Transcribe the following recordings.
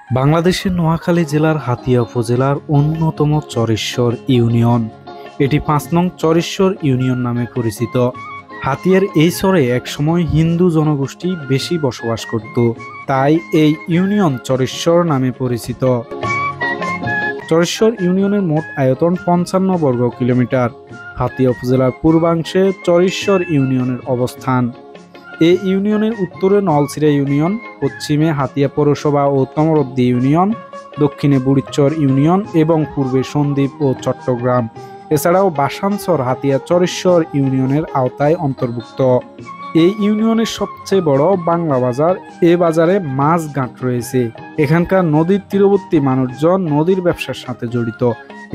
বাংলাদেশের নোয়াখালী জেলার হাতিয়া উপজেলার অন্যতম চরেশ্বর ইউনিয়ন। এটি ৫ নং চরেশ্বর ইউনিয়ন নামে পরিচিত। হাতিয়ার এই চরে একসময় হিন্দু জনগোষ্ঠী বেশি বসবাস করত, তাই এই ইউনিয়ন চরেশ্বর নামে পরিচিত। চরেশ্বর ইউনিয়নের মোট আয়তন ৫৫ বর্গ কিলোমিটার। হাতিয়া উপজেলার পূর্বাংশে চরেশ্বর ইউনিয়নের অবস্থান। এই ইউনিয়নের উত্তরে নলছিরা ইউনিয়ন, পশ্চিমে হাতিয়া পৌরসভা ও তমরদ্দি ইউনিয়ন, দক্ষিণে বুড়িচর ইউনিয়ন এবং পূর্বে সন্দ্বীপ ও চট্টগ্রাম। এছাড়াও বাসানচর হাতিয়া চরেশ্বর ইউনিয়নের আওতায় অন্তর্ভুক্ত। এই ইউনিয়নের সবচেয়ে বড় বাংলা বাজার। এ বাজারে মাছ ঘাট রয়েছে। এখানকার নদীর তীরবর্তী মানুষজন নদীর ব্যবসার সাথে জড়িত।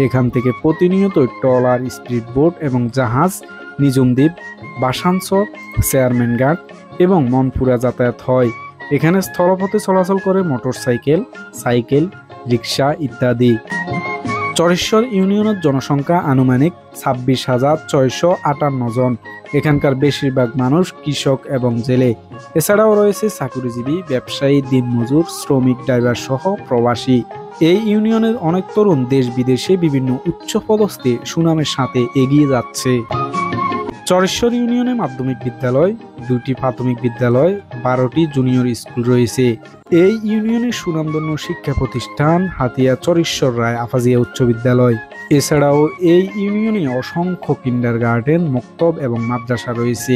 এখান থেকে প্রতিনিয়ত ট্রলার, স্পিড বোট এবং জাহাজ নিজুম দ্বীপ, বাসানচর, চেয়ারম্যান ঘাট এবং মনপুরা যাতায়াত হয়। এখানে স্থলপথে চলাচল করে মোটরসাইকেল, সাইকেল, রিক্সা ইত্যাদি। চরেশ্বর ইউনিয়নের জনসংখ্যা আনুমানিক ২৬,৬৫৮ জন। এখানকার বেশিরভাগ মানুষ কৃষক এবং জেলে। এছাড়াও রয়েছে চাকুরিজীবী, ব্যবসায়ী, দিনমজুর, শ্রমিক, ড্রাইভার সহ প্রবাসী। এই ইউনিয়নের অনেক তরুণ দেশ বিদেশে বিভিন্ন উচ্চপদস্থে সুনামের সাথে এগিয়ে যাচ্ছে। চরেশ্বর ইউনিয়নে মাধ্যমিক বিদ্যালয়, ২টি প্রাথমিক বিদ্যালয়, ১২টি জুনিয়র স্কুল রয়েছে। এই ইউনিয়নের সুনামধন্য শিক্ষা প্রতিষ্ঠান হাতিয়া চরেশ্বর রায় আফাজিয়া উচ্চ বিদ্যালয়। এছাড়াও এই ইউনিয়নে অসংখ্য কিন্ডারগার্টেন, মক্তব এবং মাদ্রাসা রয়েছে।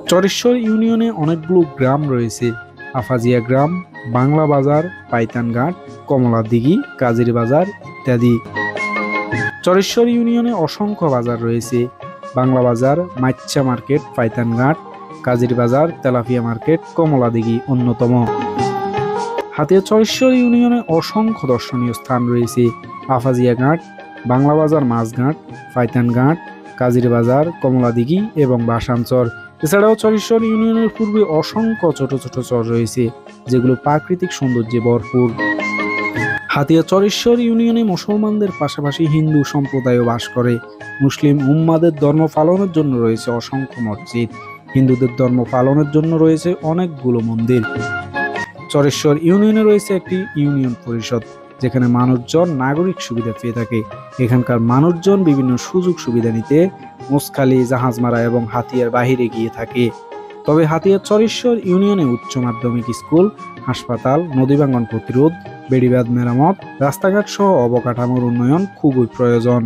চরেশ্বর ইউনিয়নে অনেকগুলো গ্রাম রয়েছে: আফাজিয়া গ্রাম, বাংলা বাজার, পাইতানঘাট, কমলাদিঘি, কাজির বাজার ইত্যাদি। চরেশ্বর ইউনিয়নে অসংখ্য বাজার রয়েছে: বাংলা বাজার, মাইচ্চা মার্কেট, পাইতানঘাট, কাজির বাজার, তেলাপিয়া মার্কেট, কমলাদিঘি অন্যতম। হাতিয়া চরেশ্বর ইউনিয়নে অসংখ্য দর্শনীয় স্থান রয়েছে: আফাজিয়া ঘাট, বাংলা বাজার মাছঘাট, পাইতানঘাট, কাজির বাজার, কমলাদিঘি এবং বাসানচর। এছাড়াও চরেশ্বর ইউনিয়নের পূর্বে অসংখ্য ছোট ছোট চর রয়েছে, যেগুলো প্রাকৃতিক সৌন্দর্যে ভরপুর। হাতিয়া চরেশ্বর ইউনিয়নে মুসলমানদের পাশাপাশি হিন্দু সম্প্রদায়ও বাস করে। মুসলিম উম্মাদের ধর্ম পালনের জন্য রয়েছে অসংখ্য মসজিদ। হিন্দুদের ধর্ম পালনের জন্য রয়েছে অনেকগুলো মন্দির। চরেশ্বর ইউনিয়নে রয়েছে একটি ইউনিয়ন পরিষদ, যেখানে মানুষজন নাগরিক সুবিধা পেয়ে থাকে। এখানকার মানুষজন বিভিন্ন সুযোগ সুবিধা নিতে মোসখালী, জাহাজমারা এবং হাতিয়ার বাহিরে গিয়ে থাকে। তবে হাতিয়া চরেশ্বর ইউনিয়নে উচ্চ মাধ্যমিক স্কুল, হাসপাতাল, নদীভাঙ্গন প্রতিরোধ, বেড়িবাঁধ মেরামত, রাস্তাঘাট সহ অবকাঠামোর উন্নয়ন খুবই প্রয়োজন।